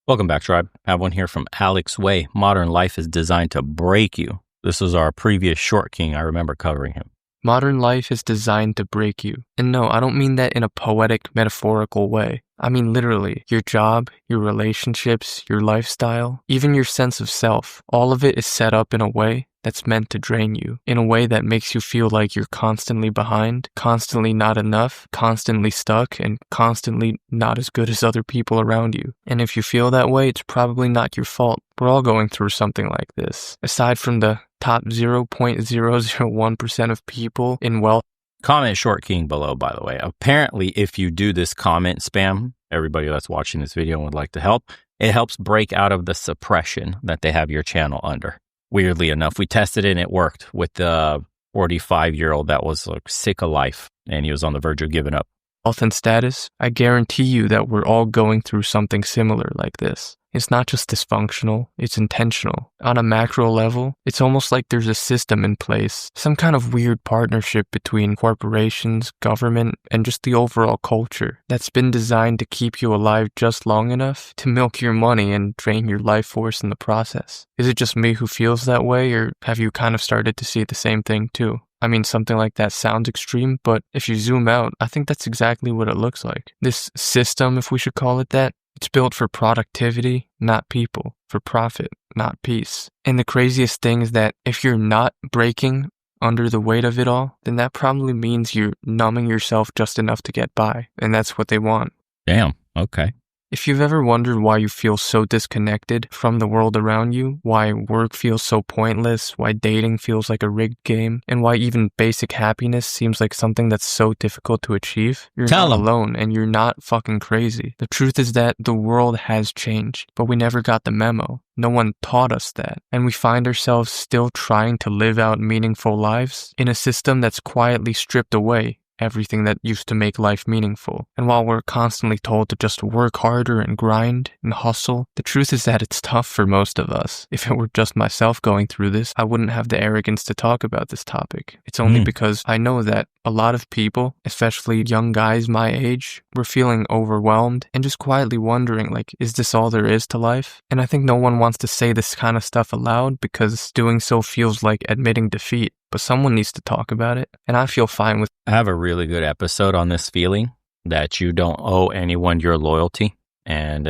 Welcome back, Tribe. I have one here from Alex Way. Modern life is designed to break you. This was our previous Short King. I remember covering him. Modern life is designed to break you. And no, I don't mean that in a poetic, metaphorical way. I mean literally, your job, your relationships, your lifestyle, even your sense of self, all of it is set up in a way that's meant to drain you, in a way that makes you feel like you're constantly behind, constantly not enough, constantly stuck, and constantly not as good as other people around you. And if you feel that way, it's probably not your fault. We're all going through something like this. Aside from the top 0.001% of people in wealth. Comment Short King below, by the way. Apparently, if you do this comment spam, everybody that's watching this video and would like to help, it helps break out of the suppression that they have your channel under. Weirdly enough, we tested it and it worked with the 45-year-old that was like sick of life and he was on the verge of giving up. Health and status, I guarantee you that we're all going through something similar like this. It's not just dysfunctional, it's intentional. On a macro level, it's almost like there's a system in place, some kind of weird partnership between corporations, government, and just the overall culture that's been designed to keep you alive just long enough to milk your money and drain your life force in the process. Is it just me who feels that way, or have you kind of started to see the same thing too? I mean, something like that sounds extreme, but if you zoom out, I think that's exactly what it looks like. This system, if we should call it that, it's built for productivity, not people, for profit, not peace. And the craziest thing is that if you're not breaking under the weight of it all, then that probably means you're numbing yourself just enough to get by. And that's what they want. Damn, okay. If you've ever wondered why you feel so disconnected from the world around you, why work feels so pointless, why dating feels like a rigged game, and why even basic happiness seems like something that's so difficult to achieve, you're not alone and you're not fucking crazy. The truth is that the world has changed, but we never got the memo. No one taught us that, and we find ourselves still trying to live out meaningful lives in a system that's quietly stripped away everything that used to make life meaningful. And while we're constantly told to just work harder and grind and hustle, the truth is that it's tough for most of us. If it were just myself going through this, I wouldn't have the arrogance to talk about this topic. It's only because I know that a lot of people, especially young guys my age, were feeling overwhelmed and just quietly wondering, like, is this all there is to life? And I think no one wants to say this kind of stuff aloud because doing so feels like admitting defeat. But someone needs to talk about it, and I feel fine with I have a really good episode on this feeling that you don't owe anyone your loyalty. And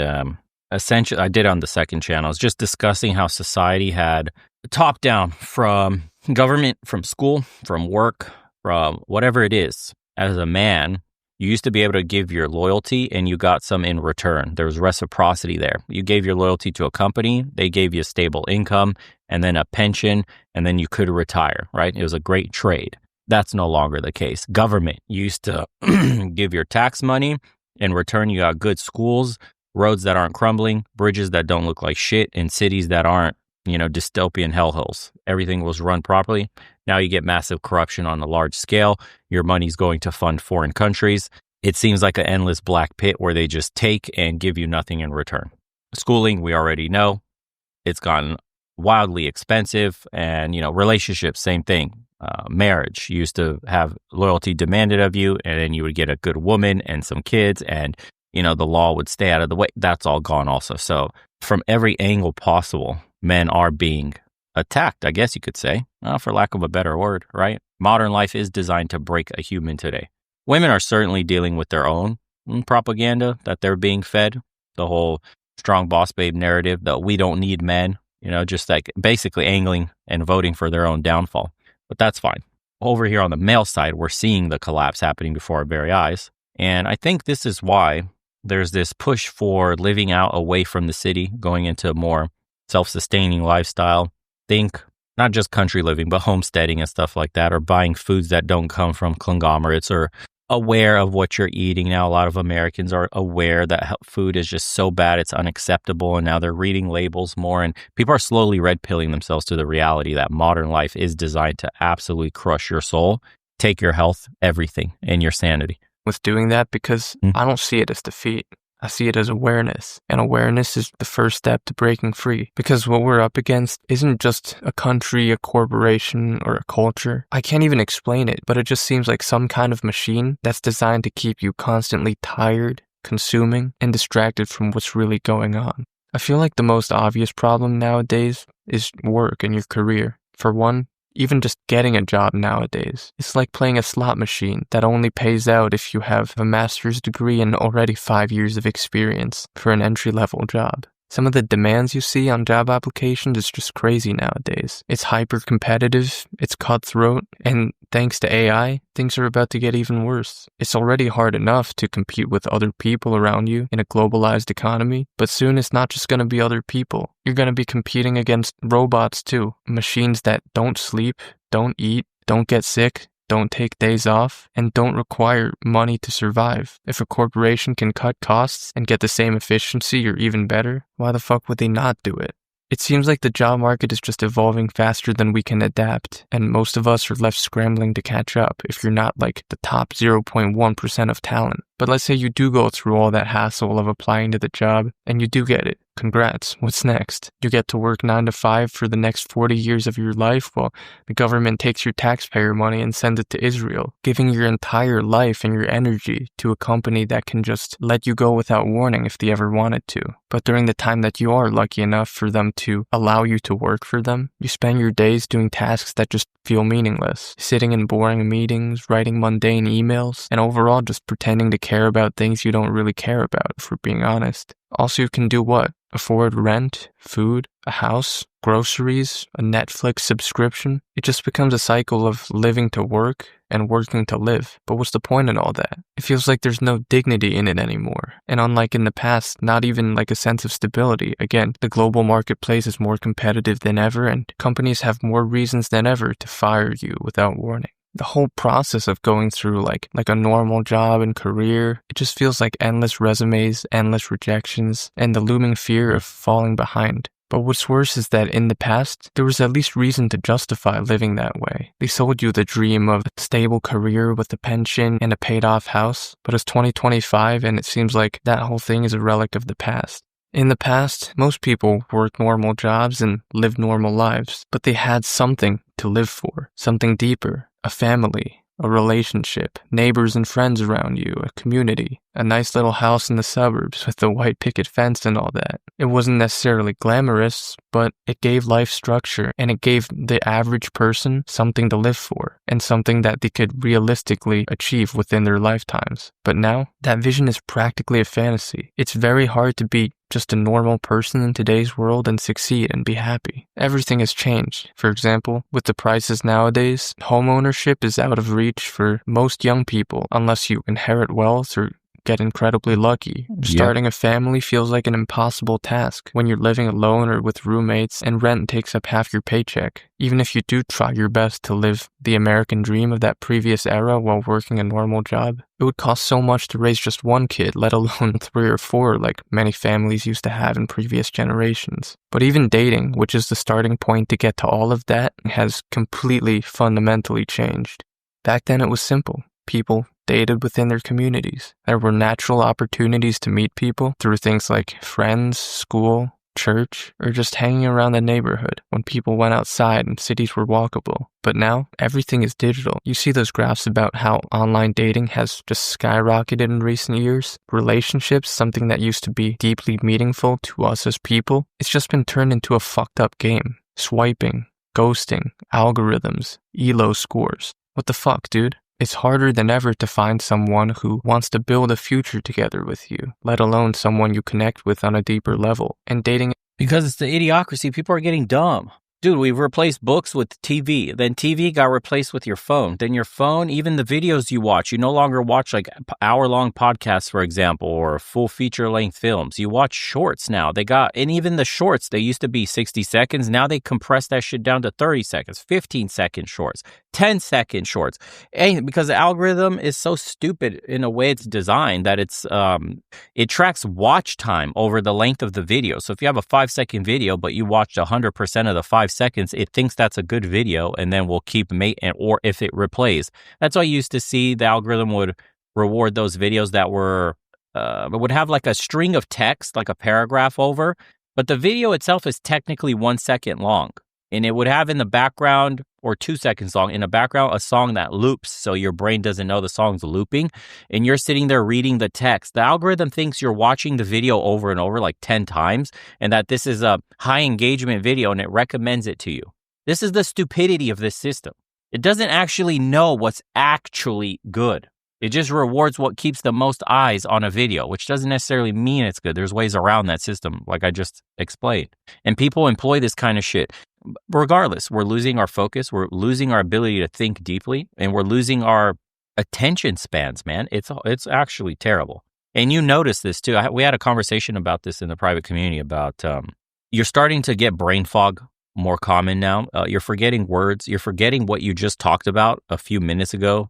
essentially, I did on the second channel. It's just discussing how society had top down from government, from school, from work, from whatever it is. As a man, you used to be able to give your loyalty and you got some in return. There was reciprocity there. You gave your loyalty to a company, they gave you a stable income and then a pension, and then you could retire, right? It was a great trade. That's no longer the case. Government used to give your tax money. In return, you got good schools, roads that aren't crumbling, bridges that don't look like shit, and cities that aren't, dystopian hellholes. Everything was run properly. Now you get massive corruption on a large scale. Your money's going to fund foreign countries. It seems like an endless black pit where they just take and give you nothing in return. Schooling, we already know. It's gotten wildly expensive. And, relationships, same thing. Marriage, you used to have loyalty demanded of you, and then you would get a good woman and some kids, and, the law would stay out of the way. That's all gone also. So from every angle possible, men are being attacked, I guess you could say, for lack of a better word, right? Modern life is designed to break a human today. Women are certainly dealing with their own propaganda that they're being fed. The whole strong boss babe narrative that we don't need men, just like basically angling and voting for their own downfall. But that's fine. Over here on the male side, we're seeing the collapse happening before our very eyes. And I think this is why there's this push for living out away from the city, going into a more self-sustaining lifestyle. Think not just country living, but homesteading and stuff like that, or buying foods that don't come from conglomerates, or aware of what you're eating. Now, a lot of Americans are aware that food is just so bad, it's unacceptable. And now they're reading labels more. And people are slowly red pilling themselves to the reality that modern life is designed to absolutely crush your soul, take your health, everything, and your sanity. With doing that, because I don't see it as defeat. I see it as awareness, and awareness is the first step to breaking free, because what we're up against isn't just a country, a corporation, or a culture. I can't even explain it, but it just seems like some kind of machine that's designed to keep you constantly tired, consuming, and distracted from what's really going on. I feel like the most obvious problem nowadays is work and your career. For one, even just getting a job nowadays, it's like playing a slot machine that only pays out if you have a master's degree and already 5 years of experience for an entry-level job. Some of the demands you see on job applications is just crazy nowadays. It's hyper competitive, it's cutthroat, and thanks to AI, things are about to get even worse. It's already hard enough to compete with other people around you in a globalized economy, but soon it's not just going to be other people. You're going to be competing against robots too, machines that don't sleep, don't eat, don't get sick, don't take days off, and don't require money to survive. If a corporation can cut costs and get the same efficiency or even better, why the fuck would they not do it? It seems like the job market is just evolving faster than we can adapt, and most of us are left scrambling to catch up if you're not like the top 0.1% of talent. But let's say you do go through all that hassle of applying to the job, and you do get it. Congrats. What's next? You get to work 9 to 5 for the next 40 years of your life while the government takes your taxpayer money and sends it to Israel, giving your entire life and your energy to a company that can just let you go without warning if they ever wanted to. But during the time that you are lucky enough for them to allow you to work for them, you spend your days doing tasks that just feel meaningless, sitting in boring meetings, writing mundane emails, and overall just pretending to care about things you don't really care about, if we're being honest. Also, you can do what? Afford rent, food, a house, groceries, a Netflix subscription. It just becomes a cycle of living to work and working to live. But what's the point in all that? It feels like there's no dignity in it anymore. And unlike in the past, not even like a sense of stability. Again, the global marketplace is more competitive than ever, and companies have more reasons than ever to fire you without warning. The whole process of going through like a normal job and career, it just feels like endless resumes, endless rejections, and the looming fear of falling behind. But what's worse is that in the past, there was at least reason to justify living that way. They sold you the dream of a stable career with a pension and a paid-off house, but it's 2025 and it seems like that whole thing is a relic of the past. In the past, most people worked normal jobs and lived normal lives, but they had something to live for, something deeper, a family, a relationship, neighbors and friends around you, a community, a nice little house in the suburbs with the white picket fence and all that. It wasn't necessarily glamorous, but it gave life structure and it gave the average person something to live for and something that they could realistically achieve within their lifetimes. But now, that vision is practically a fantasy. It's very hard to be just a normal person in today's world and succeed and be happy. Everything has changed. For example, with the prices nowadays, home ownership is out of reach for most young people unless you inherit wealth or get incredibly lucky. Starting a family feels like an impossible task when you're living alone or with roommates and rent takes up half your paycheck. Even if you do try your best to live the American dream of that previous era while working a normal job, it would cost so much to raise just one kid, let alone 3 or 4 like many families used to have in previous generations. But even dating, which is the starting point to get to all of that, has completely fundamentally changed. Back then it was simple. People dated within their communities. There were natural opportunities to meet people through things like friends, school, church, or just hanging around the neighborhood when people went outside and cities were walkable. But now, everything is digital. You see those graphs about how online dating has just skyrocketed in recent years. Relationships, something that used to be deeply meaningful to us as people, it's just been turned into a fucked up game. Swiping, ghosting, algorithms, ELO scores. What the fuck, dude? It's harder than ever to find someone who wants to build a future together with you, let alone someone you connect with on a deeper level. And dating... Because it's the idiocracy. People are getting dumb. Dude, we've replaced books with TV. Then TV got replaced with your phone. Then your phone, even the videos you watch, you no longer watch like hour-long podcasts, for example, or full feature-length films. You watch shorts now. And even the shorts, they used to be 60 seconds. Now they compress that shit down to 30 seconds, 15-second shorts, 10-second shorts. And because the algorithm is so stupid in a way it's designed that it tracks watch time over the length of the video. So if you have a 5-second video, but you watched 100% of the 5 seconds, it thinks that's a good video and then will keep or if it replays. That's why you used to see the algorithm would reward those videos that would have like a string of text, like a paragraph over, but the video itself is technically 1 second long. And it would have in the background or 2 seconds long. In the background, a song that loops so your brain doesn't know the song's looping. And you're sitting there reading the text. The algorithm thinks you're watching the video over and over like 10 times and that this is a high engagement video and it recommends it to you. This is the stupidity of this system. It doesn't actually know what's actually good. It just rewards what keeps the most eyes on a video, which doesn't necessarily mean it's good. There's ways around that system, like I just explained. And people employ this kind of shit. Regardless, we're losing our focus. We're losing our ability to think deeply. And we're losing our attention spans, man. It's actually terrible. And you notice this too. We had a conversation about this in the private community about you're starting to get brain fog more common now. You're forgetting words. You're forgetting what you just talked about a few minutes ago.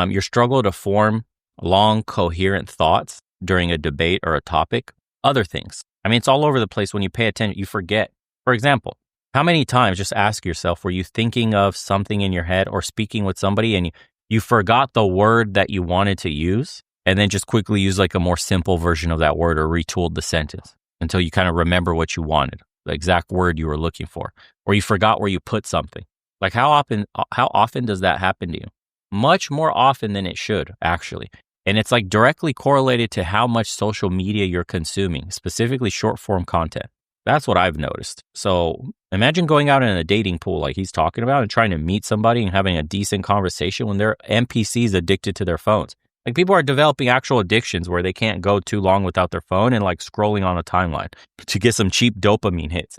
Your struggle to form long, coherent thoughts during a debate or a topic, other things. I mean, it's all over the place. When you pay attention, you forget. For example, how many times, just ask yourself, were you thinking of something in your head or speaking with somebody and you forgot the word that you wanted to use and then just quickly use like a more simple version of that word or retooled the sentence until you kind of remember what you wanted, the exact word you were looking for, or you forgot where you put something. Like how often does that happen to you? Much more often than it should, actually. And it's like directly correlated to how much social media you're consuming, specifically short form content. That's what I've noticed. So imagine going out in a dating pool like he's talking about and trying to meet somebody and having a decent conversation when they're NPCs addicted to their phones. Like people are developing actual addictions where they can't go too long without their phone and like scrolling on a timeline to get some cheap dopamine hits.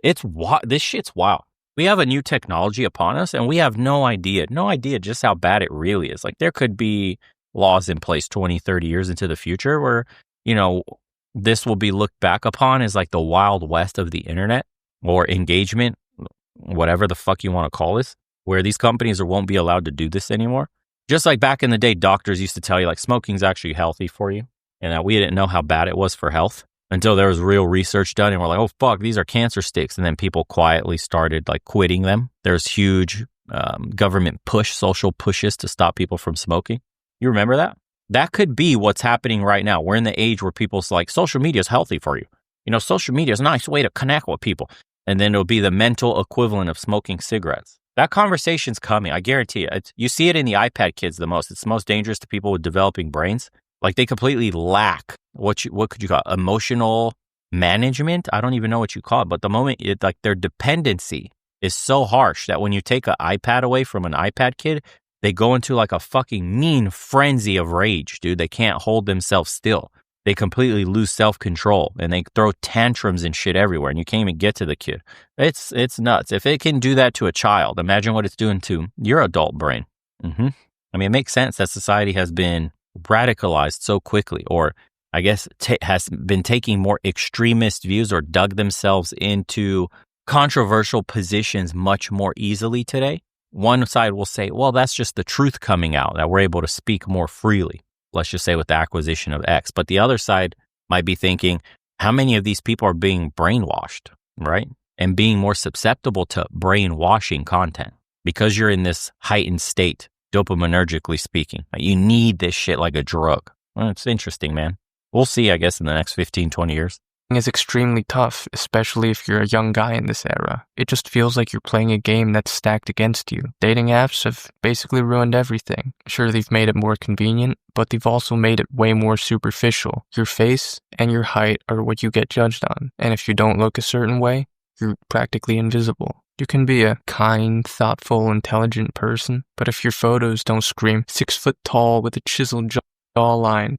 This shit's wild. We have a new technology upon us and we have no idea just how bad it really is. Like there could be laws in place 20, 30 years into the future where, this will be looked back upon as like the wild west of the internet or engagement, whatever the fuck you want to call this, where these companies won't be allowed to do this anymore. Just like back in the day, doctors used to tell you like smoking's actually healthy for you and that we didn't know how bad it was for health. Until there was real research done and we're like, oh, fuck, these are cancer sticks. And then people quietly started like quitting them. There's huge government social pushes to stop people from smoking. You remember that? That could be what's happening right now. We're in the age where people's like, social media is healthy for you. Social media is a nice way to connect with people. And then it'll be the mental equivalent of smoking cigarettes. That conversation's coming. I guarantee you. You see it in the iPad kids the most. It's the most dangerous to people with developing brains. Like they completely lack what could you call it? Emotional management? I don't even know what you call it. But the moment their dependency is so harsh that when you take an iPad away from an iPad kid, they go into like a fucking mean frenzy of rage, dude. They can't hold themselves still. They completely lose self-control and they throw tantrums and shit everywhere and you can't even get to the kid. It's nuts. If it can do that to a child, imagine what it's doing to your adult brain. I mean, it makes sense that society has been radicalized so quickly, or I guess has been taking more extremist views or dug themselves into controversial positions much more easily today. One side will say, well, that's just the truth coming out, that we're able to speak more freely, let's just say with the acquisition of X. But the other side might be thinking, how many of these people are being brainwashed, right? And being more susceptible to brainwashing content because you're in this heightened state, dopaminergically speaking. You need this shit like a drug. Well, it's interesting, man. We'll see, I guess, in the next 15, 20 years. Is extremely tough, especially if you're a young guy in this era. It just feels like you're playing a game that's stacked against you. Dating apps have basically ruined everything. Sure, they've made it more convenient, but they've also made it way more superficial. Your face and your height are what you get judged on. And if you don't look a certain way, you're practically invisible. You can be a kind, thoughtful, intelligent person, but if your photos don't scream 6 foot tall with a chiseled jawline,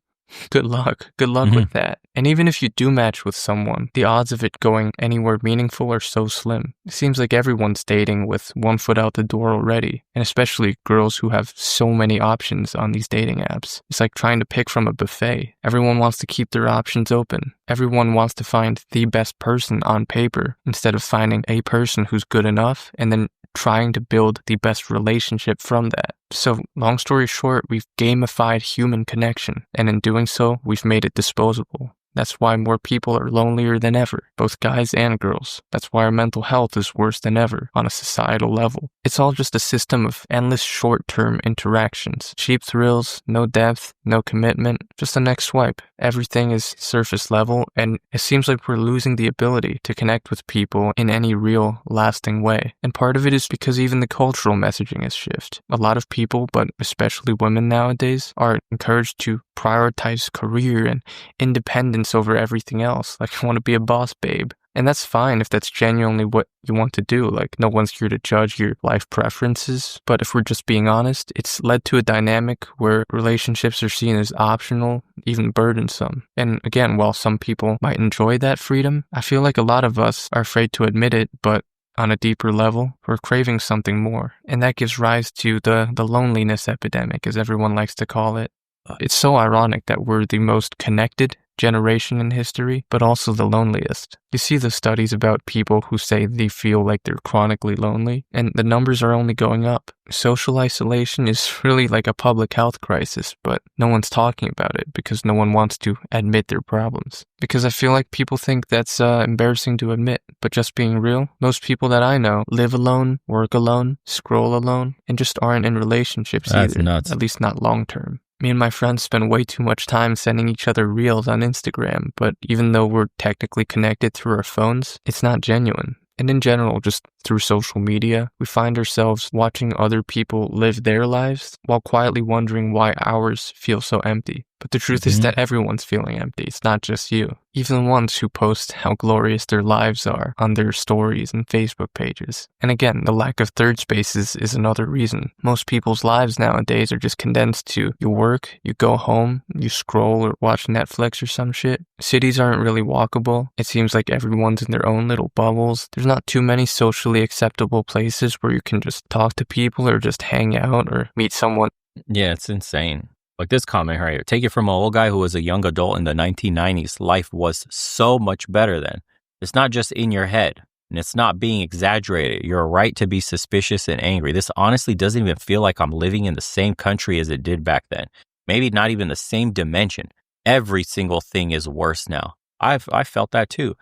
good luck. Good luck with that. And even if you do match with someone, the odds of it going anywhere meaningful are so slim. It seems like everyone's dating with 1 foot out the door already, and especially girls who have so many options on these dating apps. It's like trying to pick from a buffet. Everyone wants to keep their options open. Everyone wants to find the best person on paper instead of finding a person who's good enough and then trying to build the best relationship from that. So, long story short, we've gamified human connection, and in doing so, we've made it disposable. That's why more people are lonelier than ever, both guys and girls. That's why our mental health is worse than ever on a societal level. It's all just a system of endless short-term interactions. Cheap thrills, no depth, no commitment, just the next swipe. Everything is surface level, and it seems like we're losing the ability to connect with people in any real, lasting way. And part of it is because even the cultural messaging has shifted. A lot of people, but especially women nowadays, are encouraged to prioritize career and independence over everything else. Like, I want to be a boss babe. And that's fine if that's genuinely what you want to do. Like, no one's here to judge your life preferences. But if we're just being honest, it's led to a dynamic where relationships are seen as optional, even burdensome. And again, while some people might enjoy that freedom, I feel like a lot of us are afraid to admit it, but on a deeper level, we're craving something more. And that gives rise to the loneliness epidemic, as everyone likes to call it. It's so ironic that we're the most connected generation in history, but also the loneliest. You see the studies about people who say they feel like they're chronically lonely, and the numbers are only going up. Social isolation is really like a public health crisis, but no one's talking about it because no one wants to admit their problems. Because I feel like people think that's embarrassing to admit, but just being real, most people that I know live alone, work alone, scroll alone, and just aren't in relationships That's either, nuts. at least not long term. Me and my friends spend way too much time sending each other reels on Instagram, but even though we're technically connected through our phones, it's not genuine. And in general, just through social media, we find ourselves watching other people live their lives while quietly wondering why ours feel so empty. But the truth is that everyone's feeling empty. It's not just you. Even the ones who post how glorious their lives are on their stories and Facebook pages. And again, the lack of third spaces is another reason. Most people's lives nowadays are just condensed to you work, you go home, you scroll or watch Netflix or some shit. Cities aren't really walkable. It seems like everyone's in their own little bubbles. There's not too many socially acceptable places where you can just talk to people or just hang out or meet someone. Yeah, it's insane. Like this comment right here. Take it from an old guy who was a young adult in the 1990s. Life was so much better then. It's not just in your head, and it's not being exaggerated. You're right to be suspicious and angry. This honestly doesn't even feel like I'm living in the same country as it did back then. Maybe not even the same dimension. Every single thing is worse now. I felt that too.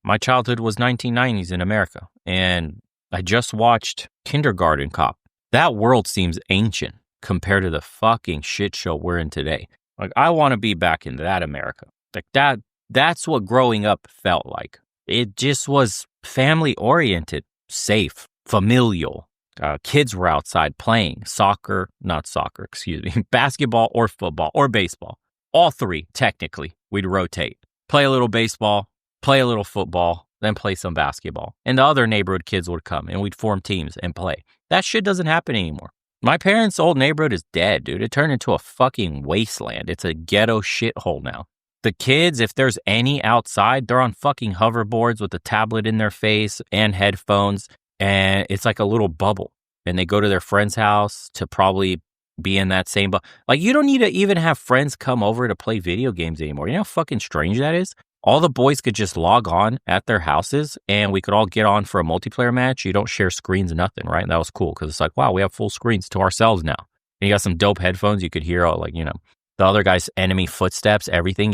My childhood was 1990s in America, and I just watched Kindergarten Cop. That world seems ancient compared to the fucking shit show we're in today. Like, I want to be back in that America. Like, that's what growing up felt like. It just was family oriented, safe, familial. Kids were outside playing basketball or football or baseball. All three, technically, we'd rotate. Play a little baseball, play a little football, then play some basketball. And the other neighborhood kids would come and we'd form teams and play. That shit doesn't happen anymore. My parents' old neighborhood is dead, dude. It turned into a fucking wasteland. It's a ghetto shithole now. The kids, if there's any outside, they're on fucking hoverboards with a tablet in their face and headphones, and it's like a little bubble. And they go to their friend's house to probably be in that same bubble. Like, you don't need to even have friends come over to play video games anymore. You know how fucking strange that is? All the boys could just log on at their houses and we could all get on for a multiplayer match. You don't share screens, nothing, right? And that was cool because it's like, wow, we have full screens to ourselves now. And you got some dope headphones. You could hear all, like, you know, the other guy's enemy footsteps, everything.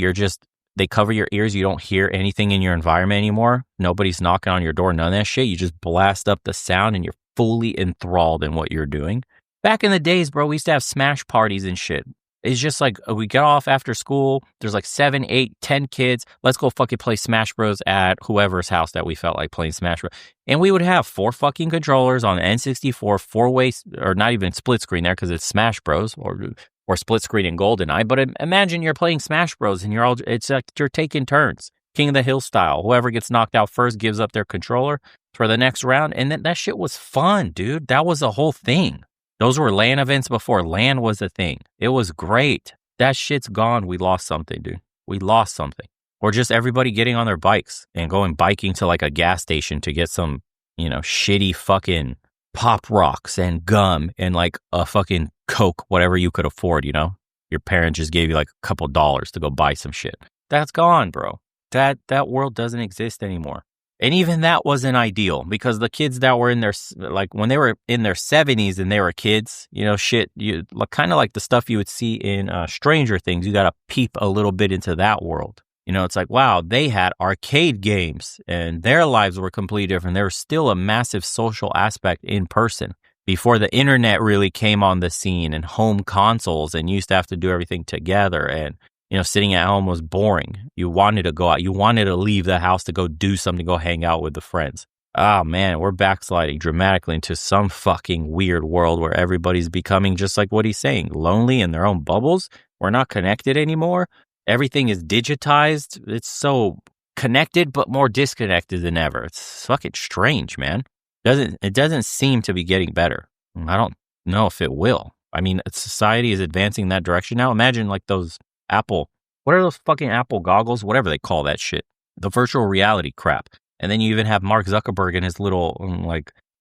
They cover your ears. You don't hear anything in your environment anymore. Nobody's knocking on your door, none of that shit. You just blast up the sound and you're fully enthralled in what you're doing. Back in the days, bro, we used to have smash parties and shit. It's just like, we get off after school. There's like 7, 8, 10 kids. Let's go fucking play Smash Bros. At whoever's house that we felt like playing Smash Bros. And we would have 4 fucking controllers on the N64, 4-way, or not even split screen there because it's Smash Bros. or split screen in GoldenEye. But imagine you're playing Smash Bros. And it's like you're taking turns. King of the Hill style. Whoever gets knocked out first gives up their controller for the next round. And that shit was fun, dude. That was the whole thing. Those were LAN events before LAN was a thing. It was great. That shit's gone. We lost something, dude. We lost something. Or just everybody getting on their bikes and going biking to like a gas station to get some, you know, shitty fucking Pop Rocks and gum and like a fucking Coke, whatever you could afford, you know? Your parents just gave you like a couple dollars to go buy some shit. That's gone, bro. That world doesn't exist anymore. And even that wasn't ideal because the kids that were in their, like when they were in their 70s and they were kids, you know, shit, kind of like the stuff you would see in Stranger Things. You got to peep a little bit into that world. It's like, wow, they had arcade games and their lives were completely different. There was still a massive social aspect in person before the internet really came on the scene and home consoles, and you used to have to do everything together. And, sitting at home was boring. You wanted to go out. You wanted to leave the house to go do something, go hang out with the friends. Oh man, we're backsliding dramatically into some fucking weird world where everybody's becoming just like what he's saying, lonely in their own bubbles. We're not connected anymore. Everything is digitized. It's so connected, but more disconnected than ever. It's fucking strange, man. It doesn't seem to be getting better. I don't know if it will. I mean, society is advancing in that direction now. Imagine like those what are those fucking Apple goggles? Whatever they call that shit. The virtual reality crap. And then you even have Mark Zuckerberg and his little,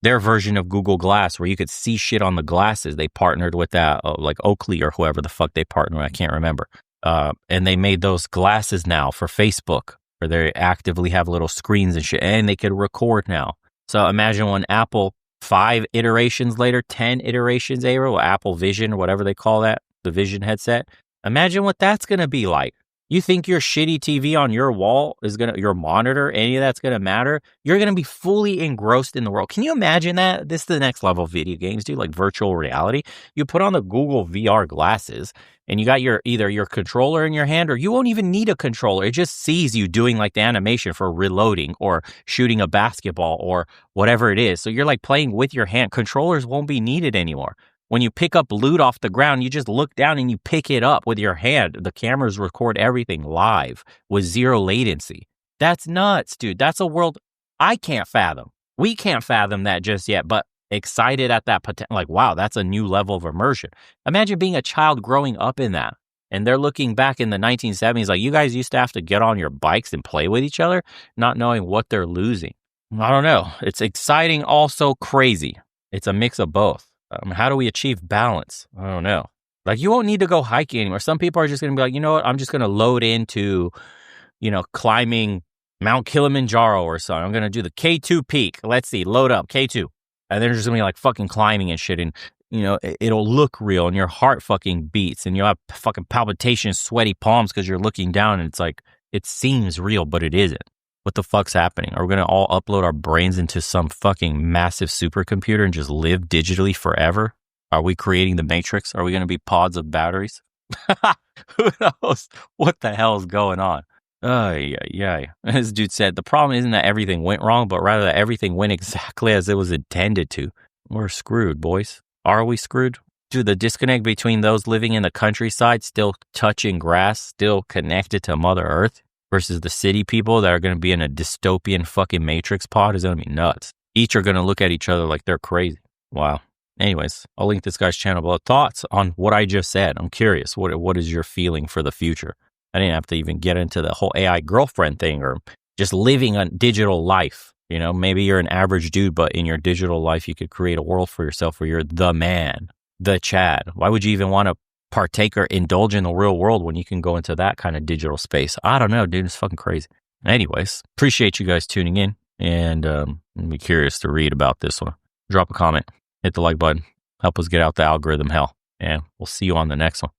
their version of Google Glass where you could see shit on the glasses. They partnered with that, like Oakley or whoever the fuck they partnered with. I can't remember. And they made those glasses now for Facebook where they actively have little screens and shit. And they could record now. So imagine when Apple, 5 iterations later, 10 iterations later, or Apple Vision or whatever they call that, the Vision headset. Imagine what that's going to be like. You think your shitty TV on your wall your monitor, any of that's going to matter? You're going to be fully engrossed in the world. Can you imagine that? This is the next level of video games, dude, like virtual reality. You put on the Google VR glasses and you got either your controller in your hand, or you won't even need a controller. It just sees you doing like the animation for reloading or shooting a basketball or whatever it is. So you're like playing with your hand. Controllers won't be needed anymore. When you pick up loot off the ground, you just look down and you pick it up with your hand. The cameras record everything live with zero latency. That's nuts, dude. That's a world I can't fathom. We can't fathom that just yet, but excited at that potential. Like, wow, that's a new level of immersion. Imagine being a child growing up in that. And they're looking back in the 1970s, like, you guys used to have to get on your bikes and play with each other, not knowing what they're losing. I don't know. It's exciting, also crazy. It's a mix of both. How do we achieve balance? I don't know. Like, you won't need to go hiking anymore. Some people are just going to be like, you know what? I'm just going to load into, climbing Mount Kilimanjaro or something. I'm going to do the K2 peak. Let's see, load up K2. And they're just going to be like fucking climbing and shit. And, it'll look real and your heart fucking beats and you'll have fucking palpitations, sweaty palms because you're looking down and it's like, it seems real, but it isn't. What the fuck's happening? Are we going to all upload our brains into some fucking massive supercomputer and just live digitally forever? Are we creating the Matrix? Are we going to be pods of batteries? Who knows what the hell is going on? Oh, yeah. This dude said, the problem isn't that everything went wrong, but rather that everything went exactly as it was intended to. We're screwed, boys. Are we screwed? Dude, the disconnect between those living in the countryside, still touching grass, still connected to Mother Earth, versus the city people that are going to be in a dystopian fucking Matrix pod is going to be nuts. Each are going to look at each other like they're crazy. Wow. Anyways, I'll link this guy's channel below. Thoughts on what I just said? I'm curious. What is your feeling for the future? I didn't have to even get into the whole AI girlfriend thing or just living a digital life. Maybe you're an average dude, but in your digital life, you could create a world for yourself where you're the man, the Chad. Why would you even want to partake or indulge in the real world when you can go into that kind of digital space? I don't know, dude. It's fucking crazy. Anyways, appreciate you guys tuning in, and I'm curious to read about this one. Drop a comment, hit the like button, help us get out the algorithm hell, and we'll see you on the next one.